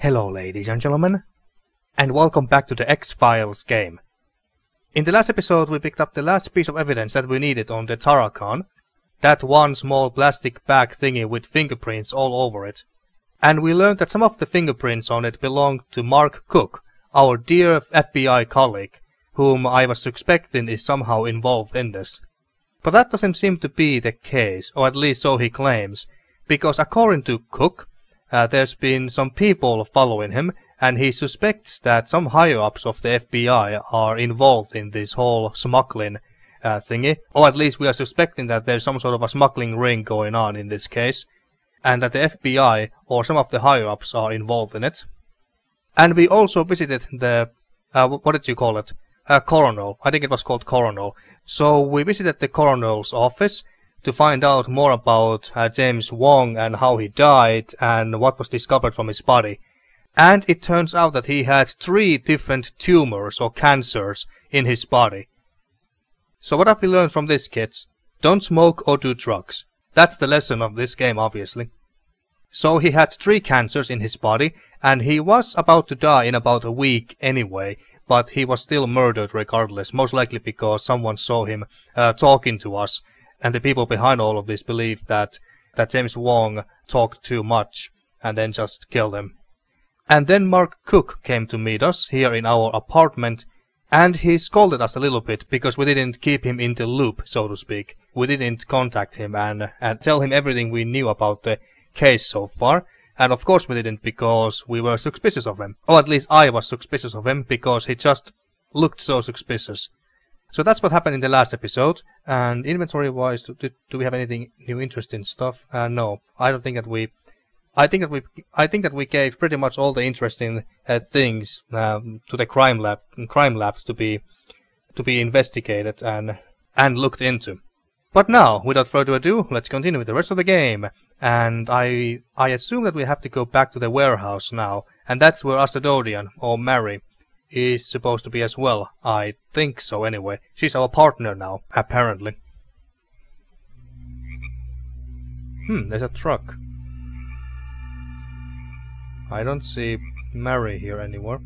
Hello ladies and gentlemen, and welcome back to the X-Files game. In the last episode we picked up the last piece of evidence that we needed on the Tarakan, that one small plastic bag thingy with fingerprints all over it. And we learned that some of the fingerprints on it belonged to Mark Cook, our dear FBI colleague, whom I was suspecting is somehow involved in this. But that doesn't seem to be the case, or at least so he claims, because according to Cook, there's been some people following him, and he suspects that some higher-ups of the FBI are involved in this whole smuggling thingy, or at least we are suspecting that there's some sort of a smuggling ring going on in this case, and that the FBI or some of the higher-ups are involved in it. And we also visited the, what did you call it? Coronel. I think it was called Coronel. So we visited the Coronel's office to find out more about James Wong and how he died and what was discovered from his body. And it turns out that he had 3 different tumors or cancers in his body. So what have we learned from this, kids? Don't smoke or do drugs. That's the lesson of this game, obviously. So he had 3 cancers in his body, and he was about to die in about a week anyway, but he was still murdered regardless, most likely because someone saw him talking to us. And the people behind all of this believed that James Wong talked too much and then just killed him. And then Mark Cook came to meet us here in our apartment, and he scolded us a little bit because we didn't keep him in the loop, so to speak. We didn't contact him and tell him everything we knew about the case so far. And of course we didn't because we were suspicious of him. Or at least I was suspicious of him because he just looked so suspicious. So that's what happened in the last episode, and inventory wise, do we have anything new interesting stuff? No, I don't think that we. I think that we gave pretty much all the interesting things to the crime labs to be investigated and looked into. But now, without further ado, let's continue with the rest of the game. And I assume that we have to go back to the warehouse now, and that's where Astrododian, or Mary, is supposed to be as well. I think so anyway. She's our partner now, apparently. There's a truck. I don't see Mary here anymore.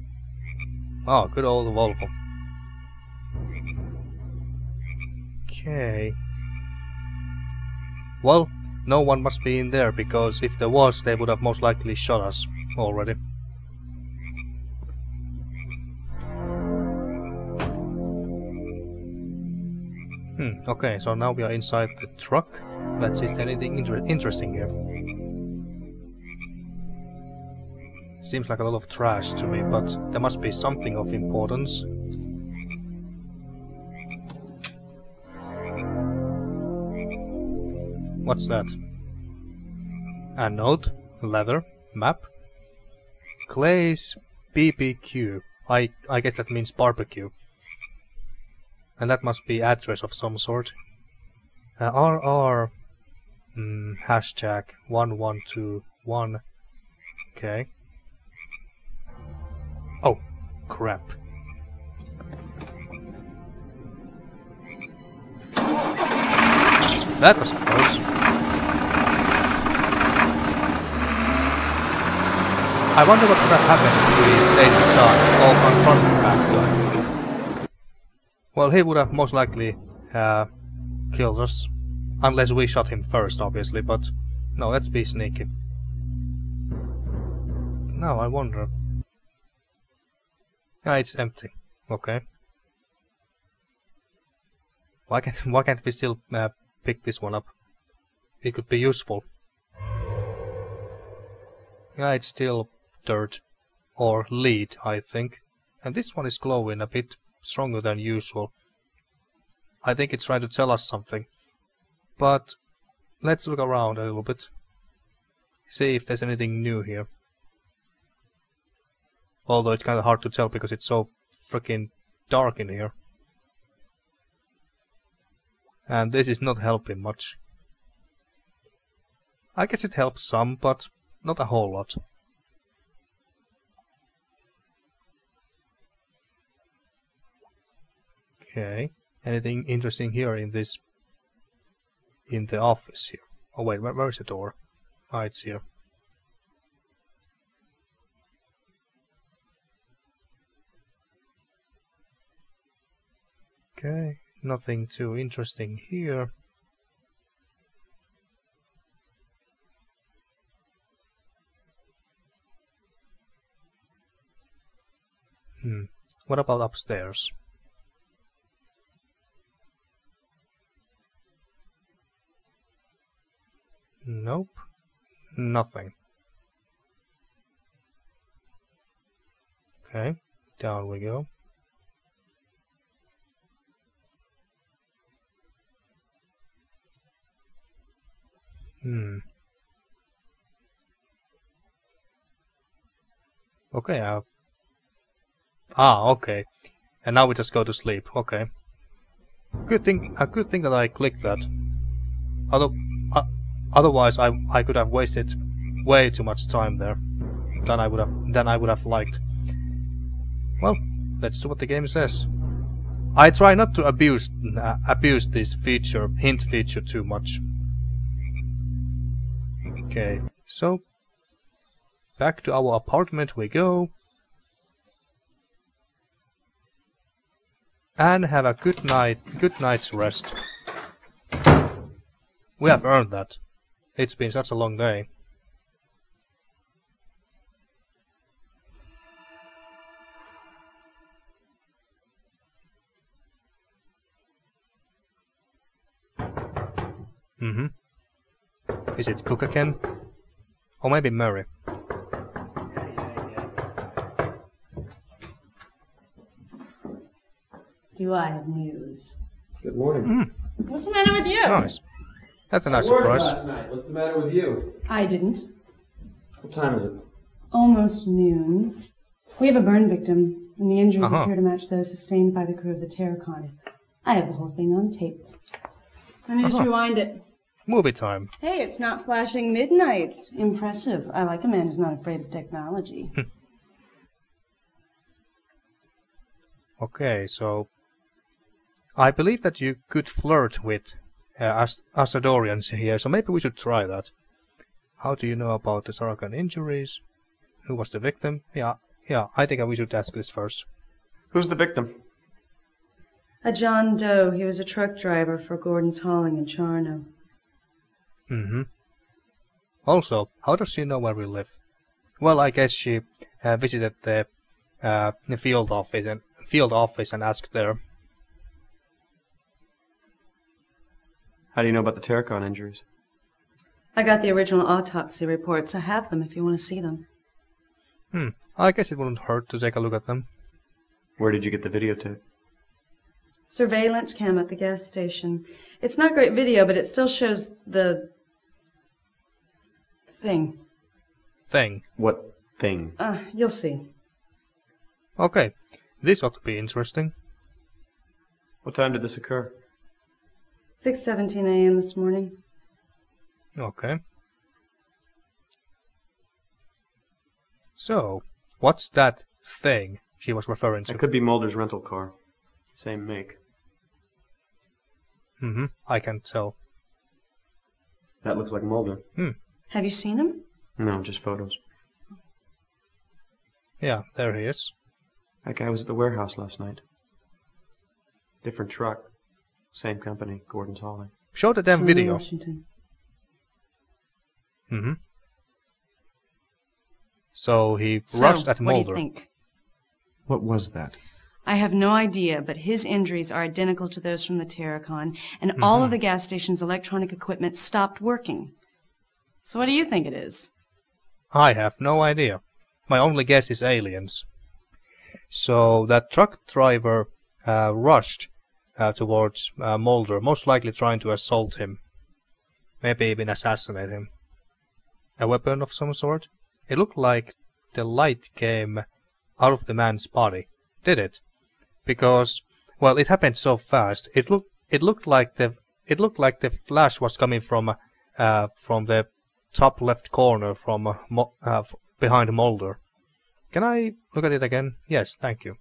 Oh, good old Volvo. Okay. Well, no one must be in there, because if there was, they would have most likely shot us already. Okay, so now we are inside the truck. Let's see if there's anything interesting here. Seems like a lot of trash to me, but there must be something of importance. What's that? A note, leather, map, Clay's BBQ. I guess that means barbecue. And that must be address of some sort. RR hashtag 1121. Okay. Oh, crap. That was close. I wonder what would have happened if we stayed beside or confronted that guy. Well, he would have most likely killed us. Unless we shot him first, obviously, but no, let's be sneaky. Now I wonder. Ah, it's empty. Okay. Why can't we still pick this one up? It could be useful. Yeah, it's still dirt. Or lead, I think. And this one is glowing a bit stronger than usual. I think it's trying to tell us something. But let's look around a little bit. See if there's anything new here. Although it's kind of hard to tell because it's so freaking dark in here. And this is not helping much. I guess it helps some, but not a whole lot. Okay. Anything interesting here in this... in the office here? Oh wait, where is the door? Ah, it's here. Okay, nothing too interesting here. What about upstairs? Nope. Nothing. Okay, down we go. Okay, okay. And now we just go to sleep. Okay. Good thing that I clicked that. Otherwise, I could have wasted way too much time there than I would have liked. Well, let's do what the game says. I try not to abuse this hint feature too much. Okay, so back to our apartment we go. And have a good night's rest. We have earned that. It's been such a long day. Is it Cook again? Or maybe Mary? Do I have news? Good morning. What's the matter with you? Nice. That's a nice I worked surprise. last night. What's the matter with you? I didn't. What time is it? Almost noon. We have a burn victim, and the injuries Uh-huh. appear to match those sustained by the crew of the Terracon. I have the whole thing on tape. Let me just rewind it. Movie time. Hey, it's not flashing midnight. Impressive. I like a man who's not afraid of technology. Okay, so I believe that you could flirt with Asadorians here, so maybe we should try that. How do you know about the Saracen injuries? Who was the victim? Yeah, I think we should ask this first. Who's the victim? A John Doe. He was a truck driver for Gordon's Hauling in Charno. Also, how does she know where we live? Well, I guess she visited the field office and asked there. How do you know about the Terracon injuries? I got the original autopsy reports. I have them if you want to see them. I guess it wouldn't hurt to take a look at them. Where did you get the videotape? Surveillance cam at the gas station. It's not great video, but it still shows the thing. Thing. What thing? You'll see. Okay, this ought to be interesting. What time did this occur? 6:17 a.m. this morning. Okay. So, what's that thing she was referring to? It could be Mulder's rental car. Same make. I can tell. That looks like Mulder. Have you seen him? No, just photos. Yeah, there he is. That guy was at the warehouse last night. Different truck. Same company, Gordon's Hauling. Show the damn From video. Washington. So he So, rushed at what do you Mulder. think? What was that? I have no idea, but his injuries are identical to those from the Terracon, and all of the gas station's electronic equipment stopped working. So what do you think it is? I have no idea. My only guess is aliens. So that truck driver rushed towards Mulder, most likely trying to assault him. Maybe even assassinate him. A weapon of some sort? It looked like the light came out of the man's body. Did it? Because, well, it happened so fast. It looked like the flash was coming from the top left corner from behind Mulder. Can I look at it again? Yes, thank you.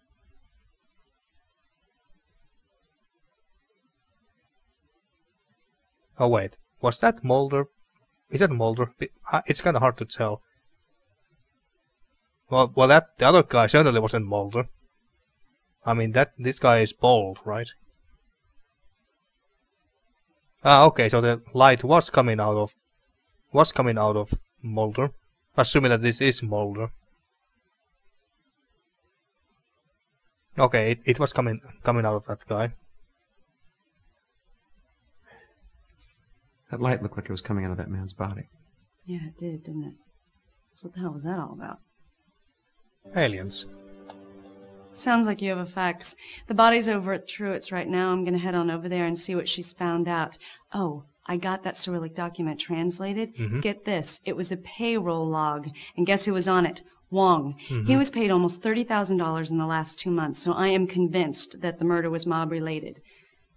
Oh wait, was that Mulder? Is that Mulder? It's kind of hard to tell. Well, the other guy certainly wasn't Mulder. I mean, this guy is bald, right? Ah, okay, so the light was coming out of Mulder. Assuming that this is Mulder. Okay, it was coming out of that guy. That light looked like it was coming out of that man's body. Yeah, it did, didn't it? So what the hell was that all about? Aliens. Sounds like you have a fax. The body's over at Truett's right now. I'm gonna head on over there and see what she's found out. Oh, I got that Cyrillic document translated. Get this, it was a payroll log. And guess who was on it? Wong. He was paid almost $30,000 in the last 2 months, so I am convinced that the murder was mob-related.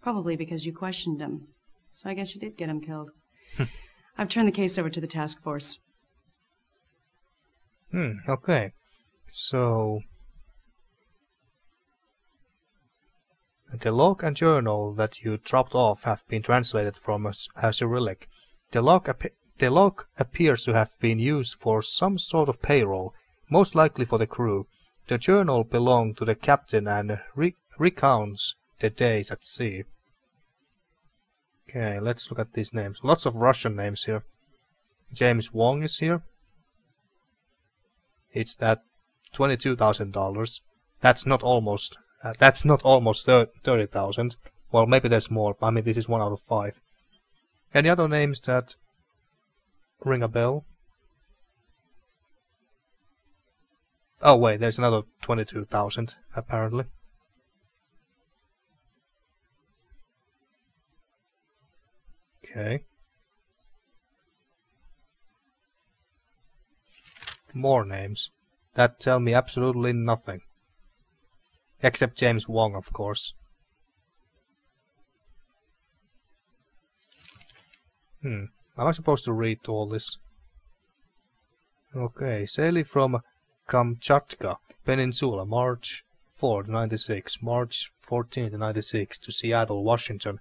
Probably because you questioned him. So I guess you did get him killed. I've turned the case over to the task force. Okay. So... the log and journal that you dropped off have been translated from Cyrillic. The log appears to have been used for some sort of payroll, most likely for the crew. The journal belonged to the captain and recounts the days at sea. Okay, let's look at these names. Lots of Russian names here. James Wong is here. It's that $22,000. That's not almost 30,000. Well, maybe there's more. I mean, this is 1 out of 5. Any other names that ring a bell? Oh wait, there's another 22,000 apparently. Okay. More names that tell me absolutely nothing. Except James Wong, of course. Am I supposed to read all this? Okay, sailing from Kamchatka Peninsula, March 4th, 96, March 14th, 96, to Seattle, Washington.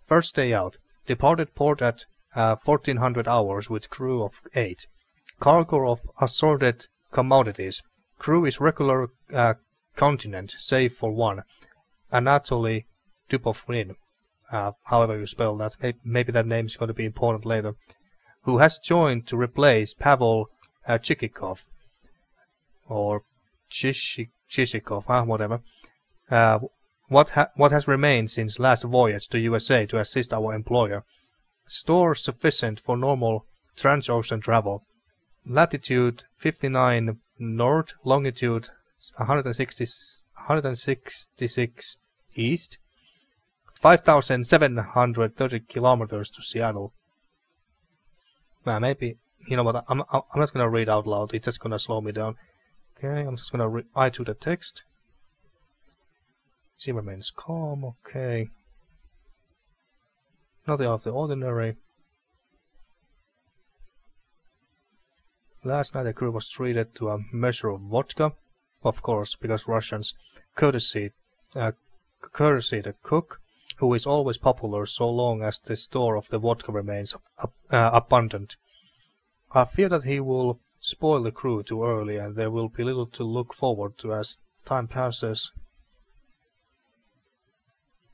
First day out. Departed port at 1400 hours with crew of 8. Cargo of assorted commodities. Crew is regular continent, save for one. Anatoly Dubovnin, however you spell that. Maybe that name is going to be important later. Who has joined to replace Pavel Chikikov. Or Chishikov, whatever. What has remained since last voyage to USA to assist our employer? Store sufficient for normal transocean travel. Latitude 59 north, longitude 166 east, 5,730 kilometers to Seattle. Well, maybe, you know what, I'm not gonna read out loud, it's just gonna slow me down. Okay, I'm just gonna read to the text. She remains calm, okay. Nothing out of the ordinary. Last night the crew was treated to a measure of vodka, of course, because Russians, courtesy the cook, who is always popular so long as the store of the vodka remains abundant. I fear that he will spoil the crew too early and there will be little to look forward to as time passes.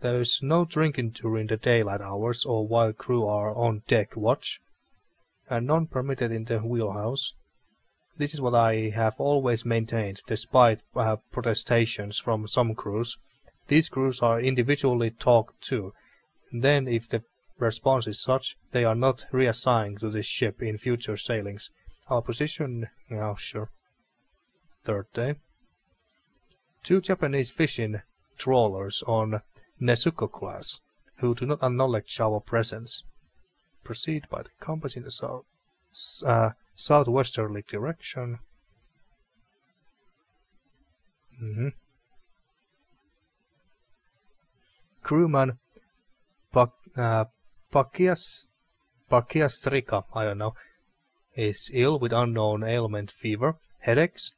There is no drinking during the daylight hours or while crew are on deck watch, and none permitted in the wheelhouse. This is what I have always maintained, despite protestations from some crews. These crews are individually talked to. Then, if the response is such, they are not reassigned to this ship in future sailings. Our position... yeah, sure. Third day. 2 Japanese fishing trawlers on Nezuko class, who do not acknowledge our presence. Proceed by the compass in the southwesterly direction. Crewman Pakiastrika, I don't know, is ill with unknown ailment, fever, headaches,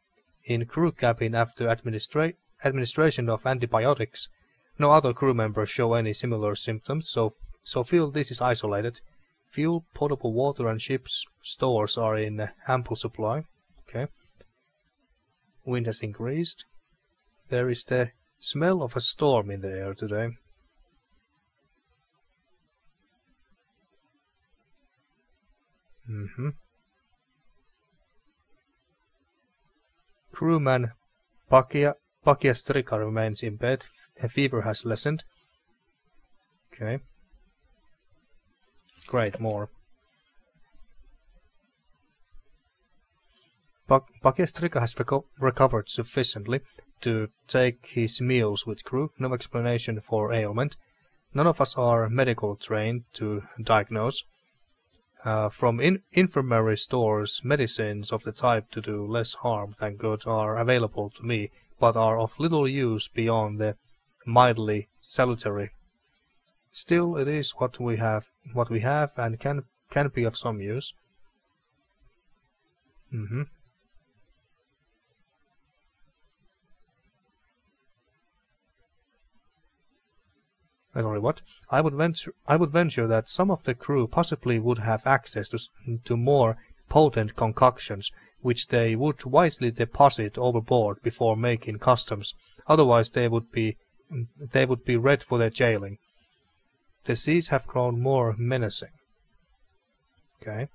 in crew cabin after administration of antibiotics. No other crew members show any similar symptoms, so feel this is isolated. Fuel, potable water and ship's stores are in ample supply. Okay. Wind has increased. There is the smell of a storm in the air today. Crewman Pakia Strika remains in bed. Fever has lessened. Okay. Great, more. Pakia Strika has recovered sufficiently to take his meals with crew. No explanation for ailment. None of us are medical trained to diagnose. From infirmary stores, medicines of the type to do less harm than good are available to me, but are of little use beyond the mildly salutary. Still, it is what we have, and can be of some use. Sorry, what? I would venture that some of the crew possibly would have access to more potent concoctions, which they would wisely deposit overboard before making customs. Otherwise, they would be red for their jailing. The seas have grown more menacing. Okay.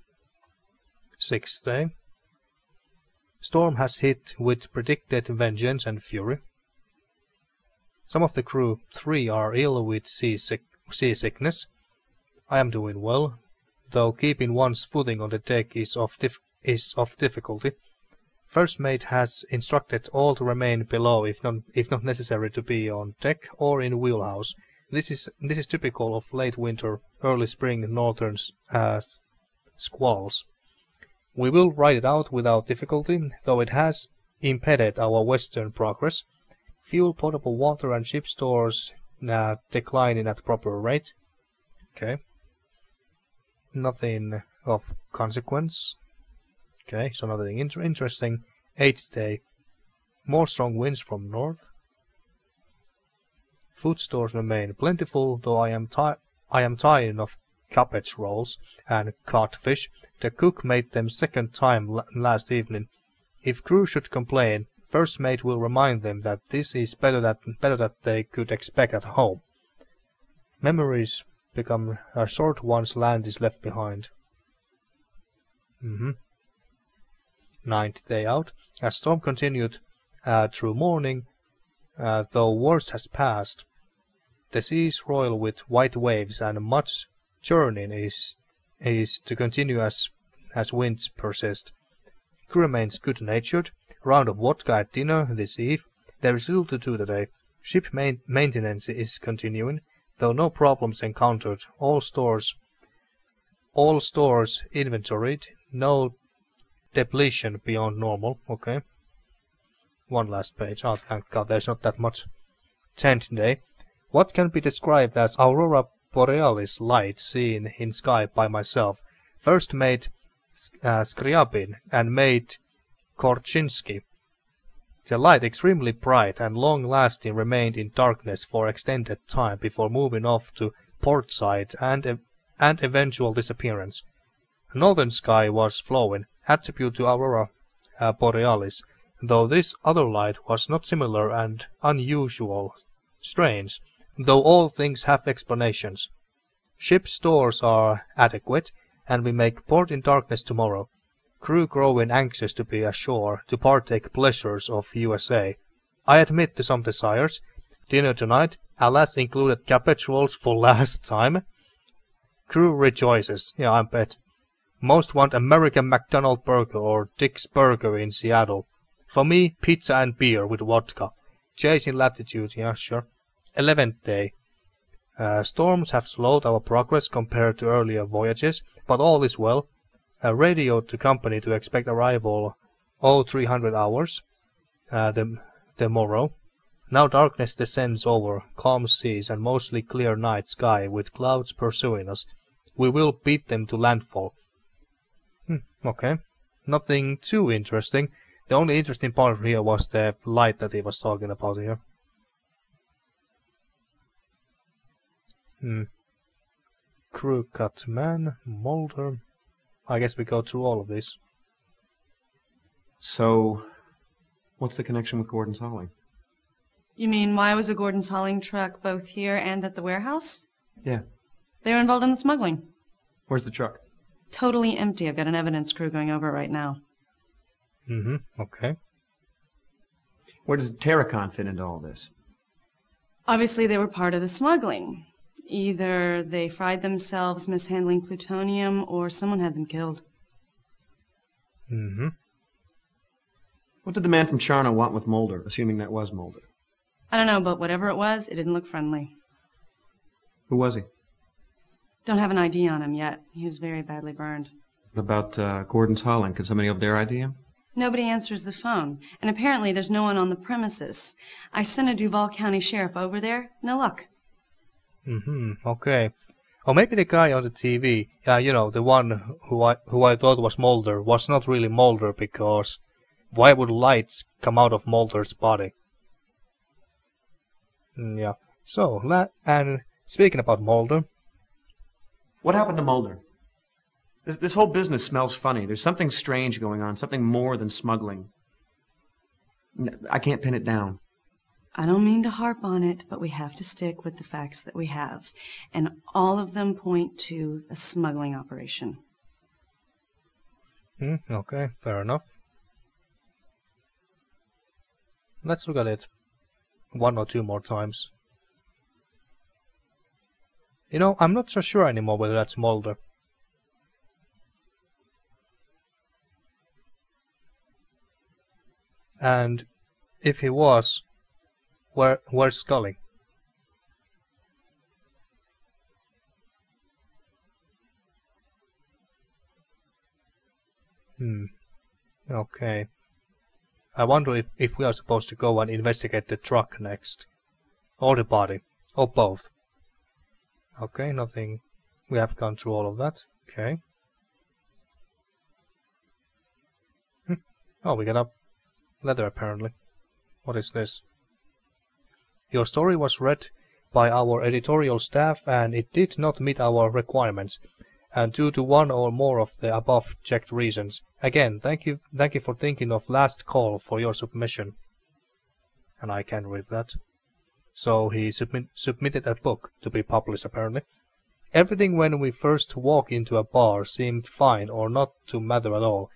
6th day. Storm has hit with predicted vengeance and fury. Some of the crew, 3, are ill with seasickness. I am doing well, though keeping one's footing on the deck is of difficulty. First mate has instructed all to remain below if not necessary to be on deck or in wheelhouse. This is typical of late winter, early spring northern squalls. We will ride it out without difficulty, though it has impeded our western progress. Fuel, potable water and ship stores declining at proper rate. Okay. Nothing of consequence. Okay, so nothing interesting. 8th day. More strong winds from north. Food stores remain plentiful, though I am tired of cabbage rolls and codfish. The cook made them second time last evening. If crew should complain, first mate will remind them that this is better that they could expect at home. Memories become short once land is left behind. 9th day out. As storm continued through morning, though worst has passed, the seas roil with white waves and much churning is to continue as winds persist. Crew remains good-natured. Round of vodka at dinner this eve. There is little to do today. Ship maintenance is continuing, though no problems encountered. All stores inventoried. No depletion beyond normal. Okay. One last page. Oh, thank God, there's not that much. 10th day. What can be described as aurora borealis light seen in sky by myself. First mate Skriabin and mate Korczynski. The light, extremely bright and long-lasting, remained in darkness for extended time before moving off to port side and eventual disappearance. Northern sky was flowing, attribute to aurora borealis, though this other light was not similar and unusual, strange, though all things have explanations. Ship stores are adequate, and we make port in darkness tomorrow. Crew growing anxious to be ashore to partake pleasures of USA. I admit to some desires. Dinner tonight, alas, included cabbage rolls for last time. Crew rejoices. Yeah, I bet. Most want American McDonald burger or Dick's Burger in Seattle. For me, pizza and beer with vodka. Chasing latitude, yeah, sure. 11th day. Storms have slowed our progress compared to earlier voyages, but all is well. Radio to company to expect arrival 0300 hours the morrow. Now darkness descends over, calm seas and mostly clear night sky with clouds pursuing us. We will beat them to landfall. Okay. Nothing too interesting. The only interesting part here was the light that he was talking about here. Crew cut man, Mulder. I guess we go through all of this. So, what's the connection with Gordon's hauling? You mean why was a Gordon's hauling truck both here and at the warehouse? Yeah. They were involved in the smuggling. Where's the truck? Totally empty. I've got an evidence crew going over it right now. Okay. Where does Terracon fit into all this? Obviously, they were part of the smuggling. Either they fried themselves mishandling plutonium, or someone had them killed. What did the man from Charno want with Mulder, assuming that was Mulder? I don't know, but whatever it was, it didn't look friendly. Who was he? Don't have an ID on him yet. He was very badly burned. What about Gordon's Holland? Could somebody over there ID him? Nobody answers the phone, and apparently there's no one on the premises. I sent a Duval County sheriff over there. No luck. Okay. Or maybe the guy on the TV, you know, the one who I thought was Mulder, was not really Mulder, because why would lights come out of Mulder's body? Yeah. So, and speaking about Mulder... What happened to Mulder? This whole business smells funny. There's something strange going on, something more than smuggling. I can't pin it down. I don't mean to harp on it, but we have to stick with the facts that we have. And all of them point to a smuggling operation. Okay, fair enough. Let's look at it 1 or 2 more times. You know, I'm not so sure anymore whether that's Mulder. And if he was, where's Scully? Okay. I wonder if we are supposed to go and investigate the truck next. Or the body. Or both. Okay, nothing. We have gone through all of that. Okay. Oh, we got a letter apparently. What is this? Your story was read by our editorial staff and it did not meet our requirements. And due to one or more of the above checked reasons. Again, thank you for thinking of last call for your submission. And I can read that. So he submitted a book to be published apparently. Everything when we first walk into a bar seemed fine or not to matter at all.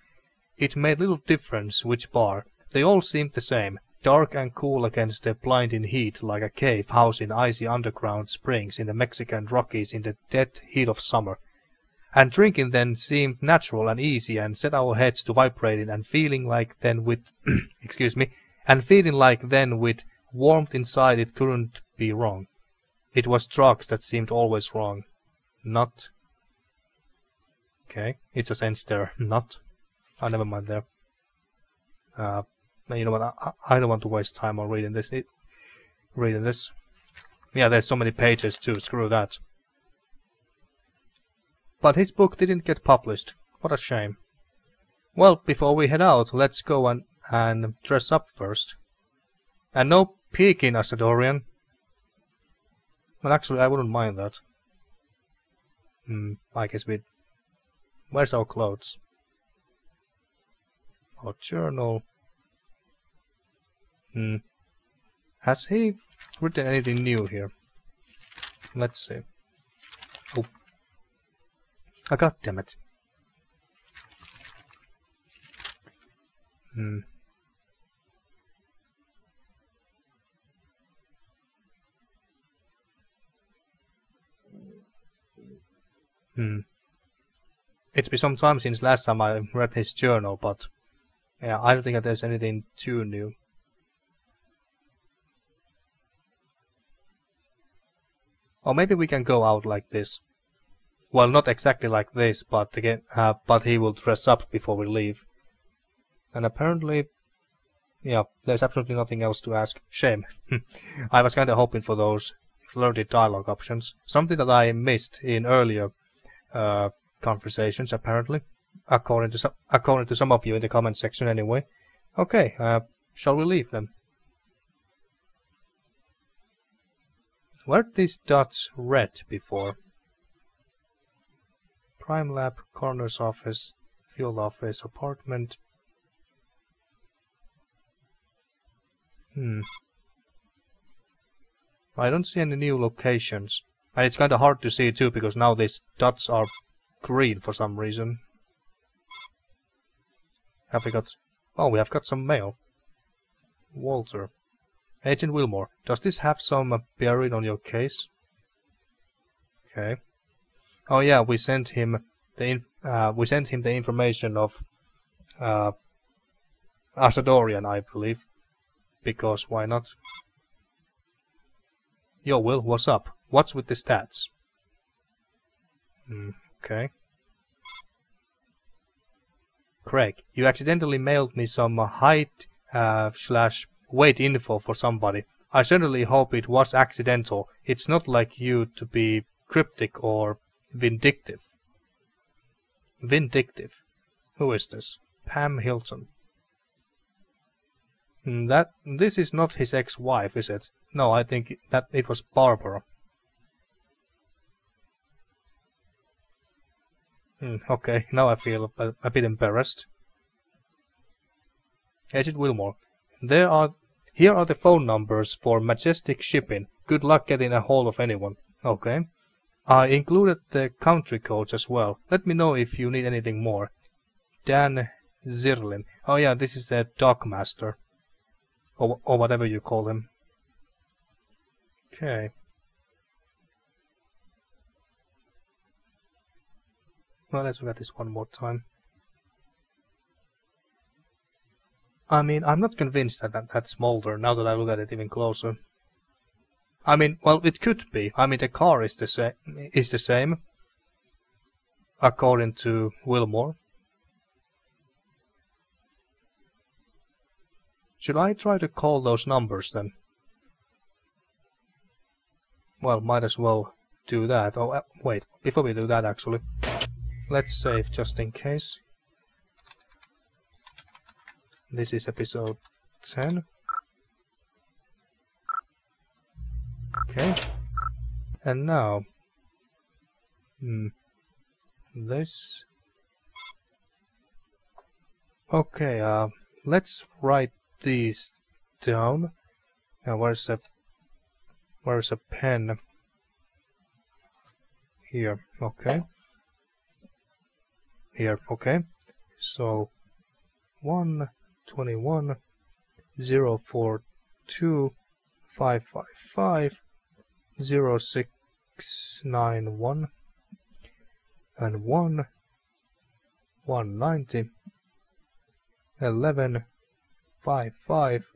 It made little difference which bar. They all seemed the same, dark and cool against the blinding heat like a cave house in icy underground springs in the Mexican Rockies in the dead heat of summer. And drinking then seemed natural and easy and set our heads to vibrating and feeling like then with warmth inside it couldn't be wrong. It was drugs that seemed always wrong. Not. Okay, it's a sense there. Not. Oh, never mind there. You know what? I don't want to waste time on reading this. Yeah, there's so many pages too. Screw that. But his book didn't get published. What a shame. Well, before we head out, let's go and dress up first. And no peeking, Asadorian. Well, actually, I wouldn't mind that. I guess we... Where's our clothes? Our journal. Has he written anything new here? Let's see. Oh. Oh, God damn it. It's been some time since last time I read his journal, but yeah, I don't think that there's anything too new. Or maybe we can go out like this. Well, not exactly like this, but again, but he will dress up before we leave. And apparently, yeah, there's absolutely nothing else to ask. Shame. I was kinda hoping for those flirty dialogue options. Something that I missed in earlier conversations, apparently. According to some of you in the comment section anyway. Okay, shall we leave then? Were these dots red before? Prime lab, coroner's office, field office, apartment. I don't see any new locations. And it's kinda hard to see too, because now these dots are green for some reason. Have we got... Oh, we have got some mail. Walter. Agent Wilmore, does this have some bearing on your case? Okay. Oh yeah, we sent him the information of Asadorian, I believe. Because why not? Yo, Will, what's up? What's with the stats? Okay. Craig, you accidentally mailed me some height / weight info for somebody. I certainly hope it was accidental. It's not like you to be cryptic or vindictive. Vindictive? Who is this? Pam Hilton. This is not his ex-wife, is it? No, I think that it was Barbara. Okay, now I feel a bit embarrassed. Agent Wilmore, here are the phone numbers for Majestic Shipping. Good luck getting a hold of anyone. Okay. I included the country codes as well. Let me know if you need anything more. Dan Zirlin. Oh yeah, this is the dockmaster. Or whatever you call him. Okay. Well, let's look at this one more time. I mean, I'm not convinced that's Mulder now that I look at it even closer. I mean, well, it could be. I mean, the car is the same, according to Wilmore. Should I try to call those numbers then? Well, might as well do that. Oh, wait, before we do that, actually, let's save just in case. This is episode 10. Okay. And now... this... Okay, let's write these down. Where's a pen? Here, okay. Here, okay. So 121 042 555 0691 and 190 11 55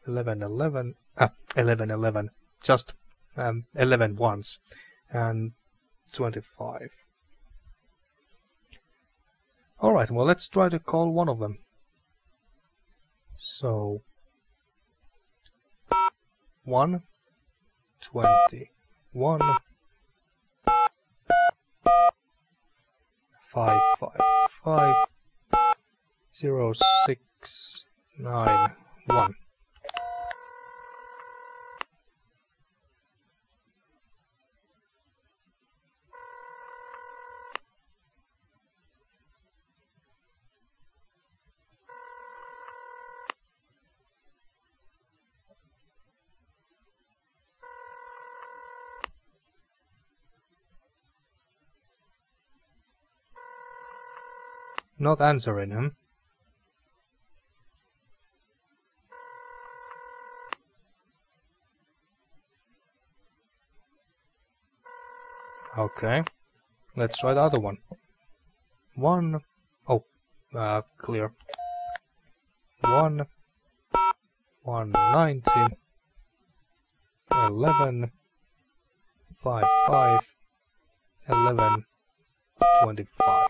1111 1111 just 11 ones and 25. Alright, well, let's try to call one of them. So 121 555 0691. Not answering him. Okay, let's try the other one. Clear. 190 11 55 11 25.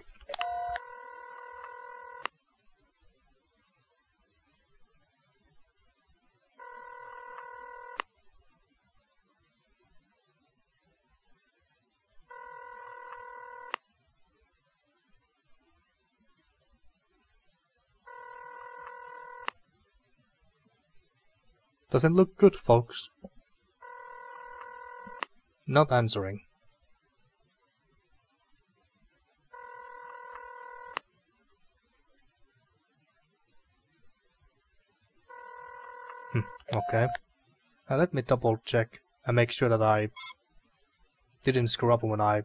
Doesn't look good, folks. Not answering. Okay. Let me double check and make sure that I didn't screw up when I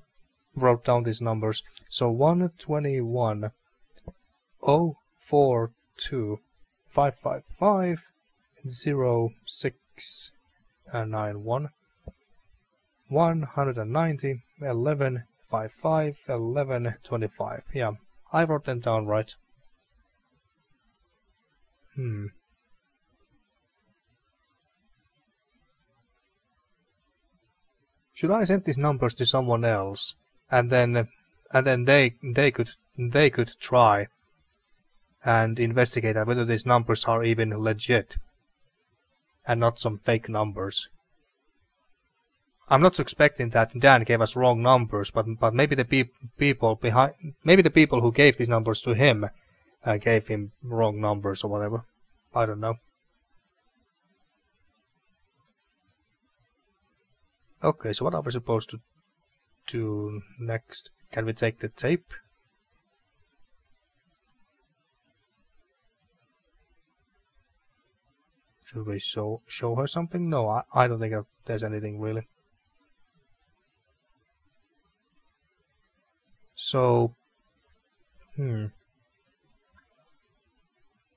wrote down these numbers. So 121 042 555 0691 190 11 55 11 25. Yeah, I wrote them down right. Should I send these numbers to someone else, and then they could try and investigate whether these numbers are even legit and not some fake numbers? I'm not expecting that Dan gave us wrong numbers, but maybe the people who gave these numbers to him gave him wrong numbers or whatever. I don't know. Okay, so what are we supposed to do next? Can we take the tape? Should we show her something? No, I don't think there's anything really. So,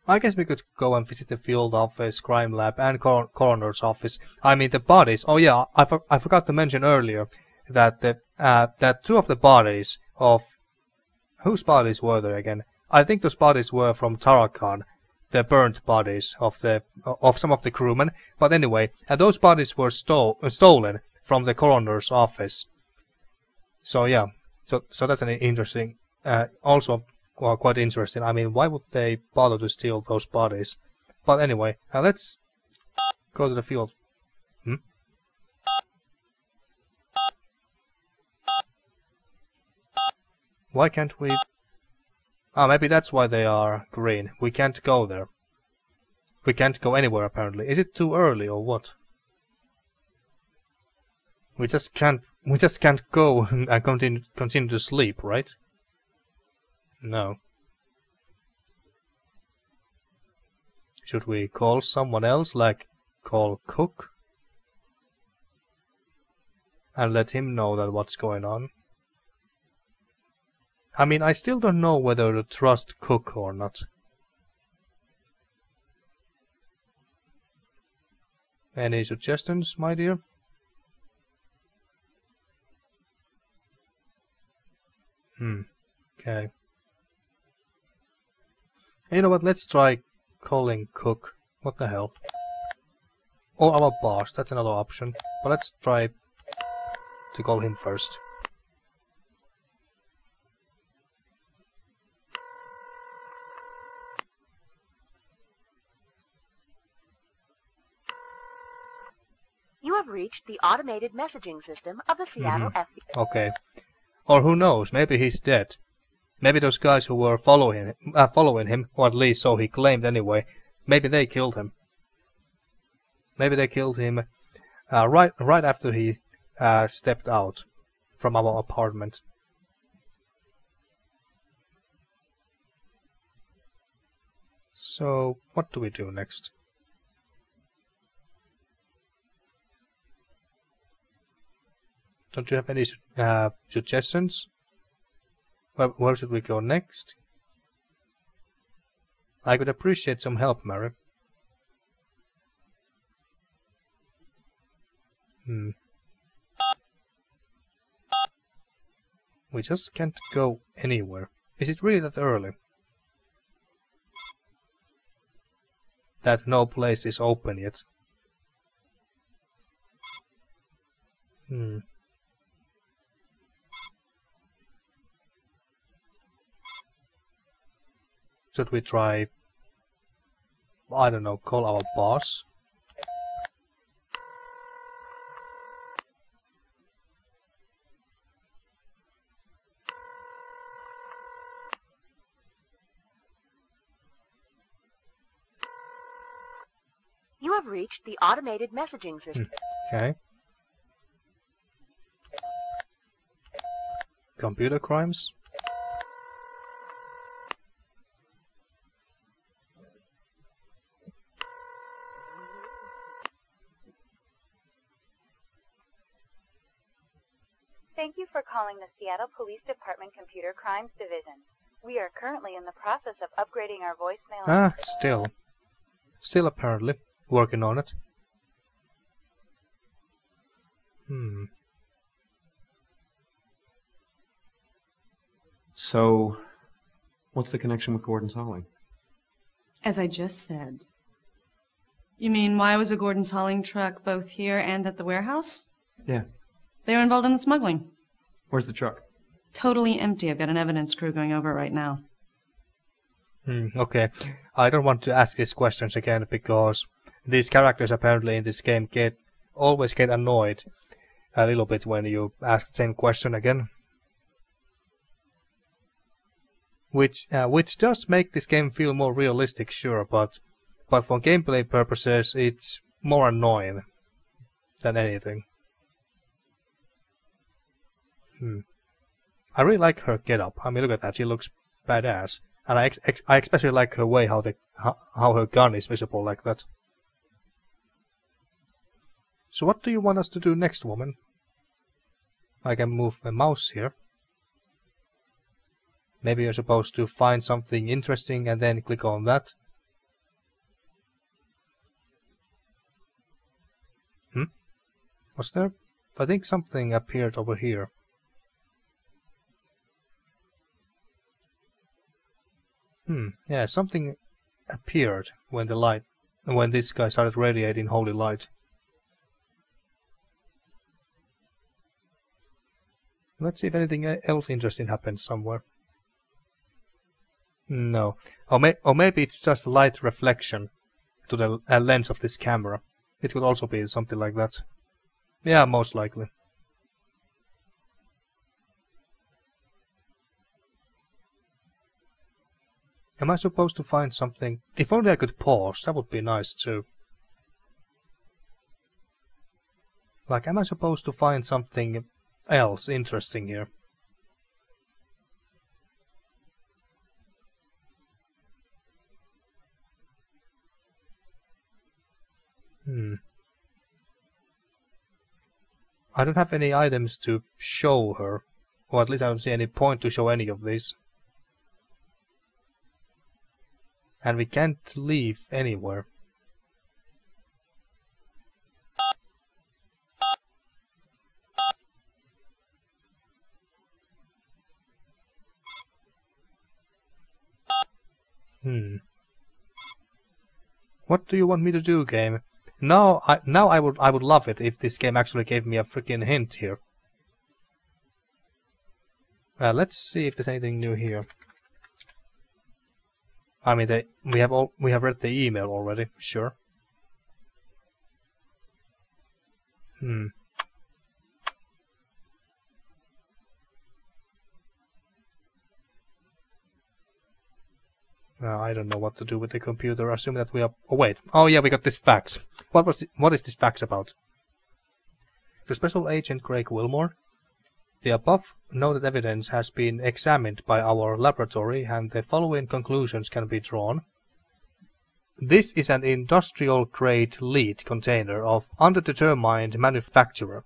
I guess we could go and visit the field office, crime lab, and coroner's office. I mean the bodies. Oh yeah, I forgot to mention earlier that that two of the bodies of whose bodies were there again? I think those bodies were from Tarakan, the burnt bodies of some of the crewmen. But anyway, those bodies were stolen from the coroner's office. So yeah, so that's an interesting, also. Well, quite interesting. I mean, why would they bother to steal those bodies? But anyway, let's go to the field. Why can't we... Ah, maybe that's why they are green. We can't go there. We can't go anywhere, apparently. Is it too early, or what? We just can't go and continue to sleep, right? No. Should we call someone else, like call Cook? And let him know that what's going on? I mean, I still don't know whether to trust Cook or not. Any suggestions, my dear? Okay. You know what, let's try calling Cook. What the hell? Or our boss, that's another option. But let's try to call him first. You have reached the automated messaging system of the Seattle FBI. Okay. Or who knows, maybe he's dead. Maybe those guys who were following him, or at least so he claimed anyway, maybe they killed him. Maybe they killed him right after he stepped out from our apartment. So, what do we do next? Don't you have any suggestions? Where should we go next? I could appreciate some help, Mary. We just can't go anywhere. Is it really that early? That no place is open yet? Should we try, I don't know, call our boss? You have reached the automated messaging system. Okay. Computer crimes? Thank you for calling the Seattle Police Department Computer Crimes Division. We are currently in the process of upgrading our voicemail. Ah, still apparently working on it. So, what's the connection with Gordon's hauling? As I just said. You mean, why was a Gordon's hauling truck both here and at the warehouse? Yeah. They were involved in the smuggling. Where's the truck? Totally empty. I've got an evidence crew going over it right now. Okay, I don't want to ask these questions again because these characters apparently in this game always get annoyed a little bit when you ask the same question again. Which does make this game feel more realistic, sure, but for gameplay purposes it's more annoying than anything. I really like her getup. I mean, look at that, she looks badass. And I especially like her way how her gun is visible like that. So what do you want us to do next, woman? I can move the mouse here. Maybe you're supposed to find something interesting and then click on that. Was there? I think something appeared over here. Yeah, something appeared when this guy started radiating holy light. Let's see if anything else interesting happens somewhere. No. Or maybe it's just light reflection to the lens of this camera. It could also be something like that. Yeah, most likely. Am I supposed to find something? If only I could pause, that would be nice too. Like, am I supposed to find something else interesting here? I don't have any items to show her, or at least I don't see any point to show any of these. And we can't leave anywhere. What do you want me to do, game? Now I would love it if this game actually gave me a freaking hint here. Let's see if there's anything new here. I mean, we have read the email already, sure. I don't know what to do with the computer. Assuming that we are. Oh wait. Oh yeah, we got this fax. What is this fax about? To Special Agent Craig Wilmore. The above noted evidence has been examined by our laboratory and the following conclusions can be drawn. This is an industrial-grade lead container of undetermined manufacturer,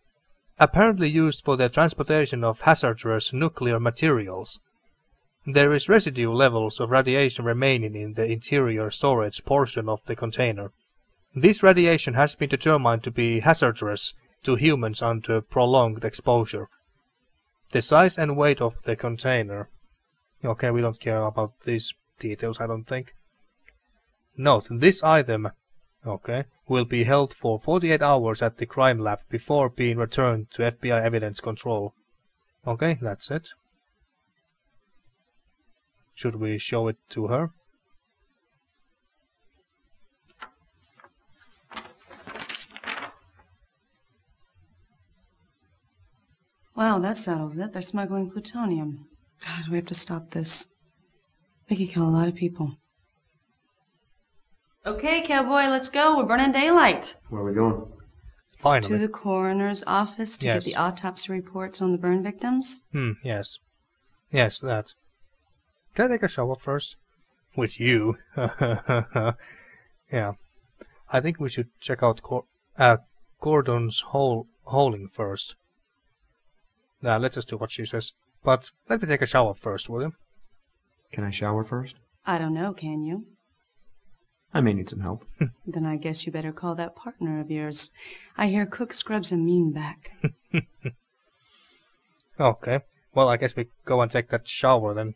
apparently used for the transportation of hazardous nuclear materials. There is residue levels of radiation remaining in the interior storage portion of the container. This radiation has been determined to be hazardous to humans under prolonged exposure. The size and weight of the container. Okay, we don't care about these details, I don't think. Note, this item, okay, will be held for 48 hours at the crime lab before being returned to FBI evidence control. Okay, that's it. Should we show it to her? Wow, that settles it. They're smuggling plutonium. God, we have to stop this. They could kill a lot of people. Okay, cowboy, let's go. We're burning daylight. Where are we going? Finally. To the coroner's office to Yes. get the autopsy reports on the burn victims. Yes. Yes, that. Can I take a shower first? With you. Yeah. I think we should check out Gordon's holing first. Nah, let's just do what she says. But let me take a shower first, will you? Can I shower first? I don't know, can you? I may need some help. Then I guess you better call that partner of yours. I hear Cook scrubs a mean back. Okay. Well, I guess we go and take that shower then.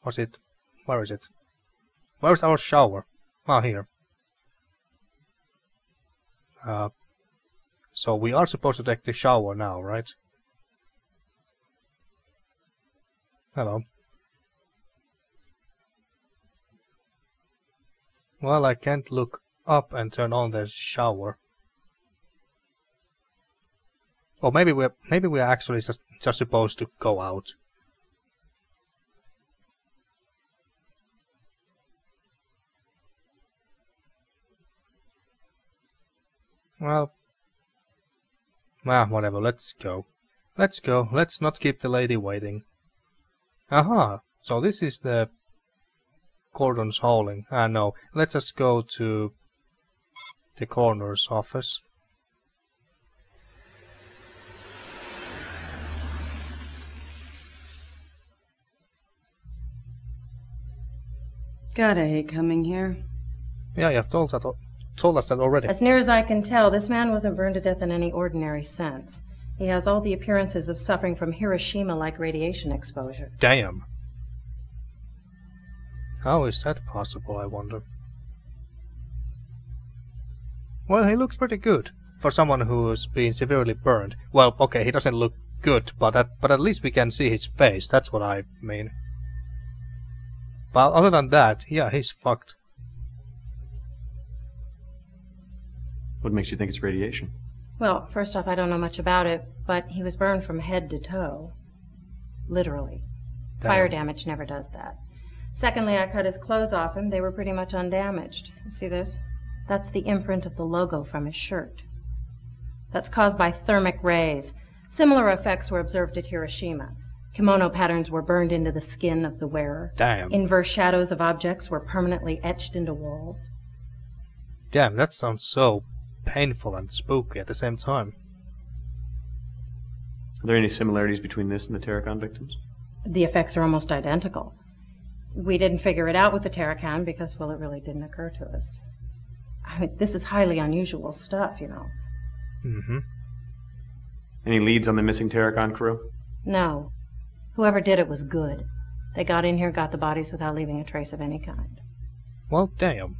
Was it? Where is it? Where's our shower? Ah, here. So we are supposed to take the shower now, right? Hello. Well, I can't look up and turn on the shower. Or maybe we're actually just supposed to go out. Well, whatever, let's go. Let's go, let's not keep the lady waiting. Aha, so this is the Gordon's hauling. No, let's just go to the coroner's office. God, I hate coming here. Yeah, you've told us that already. As near as I can tell, this man wasn't burned to death in any ordinary sense. He has all the appearances of suffering from Hiroshima-like radiation exposure. Damn. How is that possible, I wonder? Well, he looks pretty good for someone who's been severely burned. Well, okay, he doesn't look good, but at least we can see his face. That's what I mean. But other than that, yeah, he's fucked. What makes you think it's radiation? Well, first off, I don't know much about it, but he was burned from head to toe. Literally. Damn. Fire damage never does that. Secondly, I cut his clothes off him. They were pretty much undamaged. You see this? That's the imprint of the logo from his shirt. That's caused by thermic rays. Similar effects were observed at Hiroshima. Kimono patterns were burned into the skin of the wearer. Damn. Inverse shadows of objects were permanently etched into walls. Damn, that sounds so painful and spooky at the same time. Are there any similarities between this and the Terracon victims? The effects are almost identical. We didn't figure it out with the Terracon because, well, it really didn't occur to us. I mean, this is highly unusual stuff, you know. Mm-hmm. Any leads on the missing Terracon crew? No. Whoever did it was good. They got in here, got the bodies without leaving a trace of any kind. Well, damn.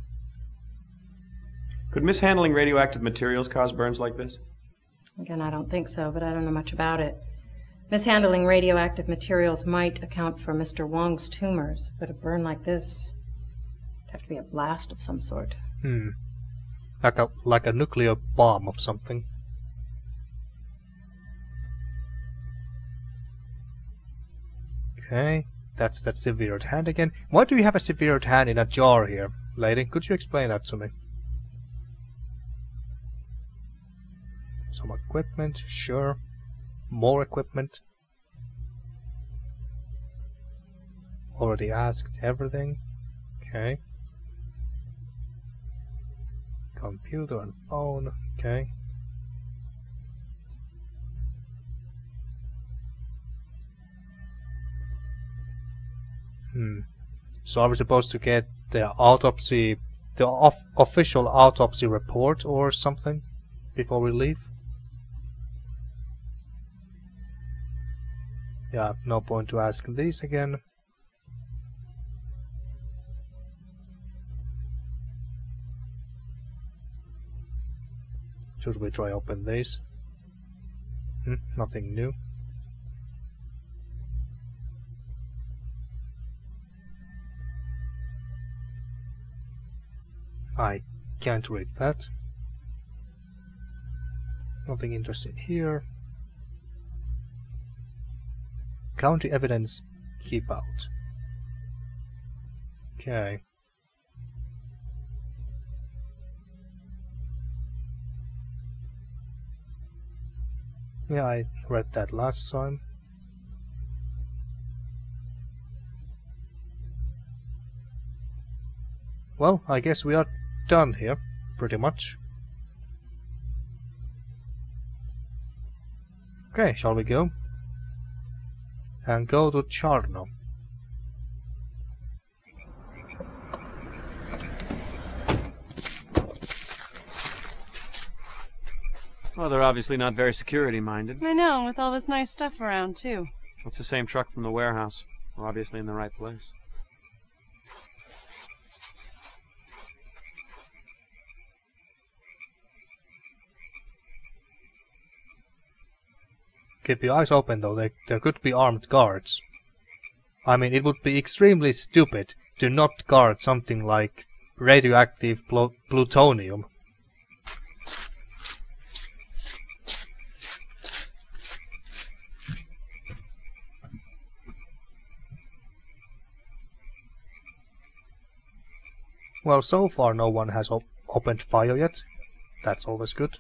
Could mishandling radioactive materials cause burns like this? Again, I don't think so, but I don't know much about it. Mishandling radioactive materials might account for Mr. Wong's tumors, but a burn like this would have to be a blast of some sort. Like a nuclear bomb of something. Okay, that's that severed hand again. Why do you have a severed hand in a jar here, lady? Could you explain that to me? Some equipment, sure. More equipment. Already asked everything. Okay. Computer and phone. Okay. So are we supposed to get the autopsy, the official autopsy report or something before we leave? Yeah, no point to ask these again. Should we try open these? Nothing new. I can't read that. Nothing interesting here. County evidence, keep out. Okay. Yeah, I read that last time. Well, I guess we are done here, pretty much. Okay, shall we go? And go to Charno. Well, they're obviously not very security-minded. I know, with all this nice stuff around, too. It's the same truck from the warehouse. We're obviously in the right place. Keep your eyes open though, there could be armed guards. I mean, it would be extremely stupid to not guard something like radioactive plutonium. Well, so far no one has opened fire yet. That's always good.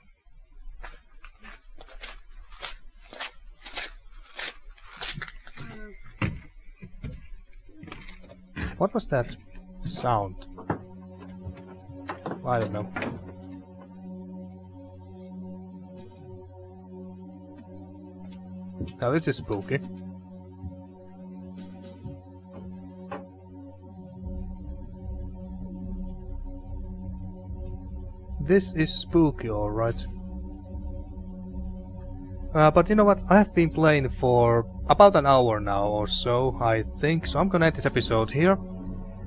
What was that sound? I don't know. Now this is spooky. This is spooky, alright. But you know what? I have been playing for about an hour now or so, I think. So I'm gonna end this episode here.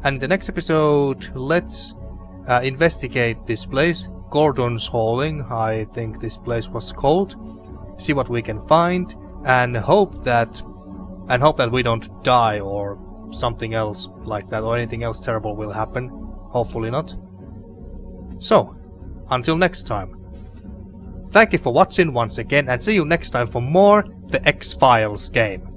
And in the next episode, let's investigate this place. Gordon's Hauling, I think this place was called. See what we can find, and hope that we don't die or something else like that, or anything else terrible will happen. Hopefully not. So, until next time. Thank you for watching once again, and see you next time for more The X-Files game.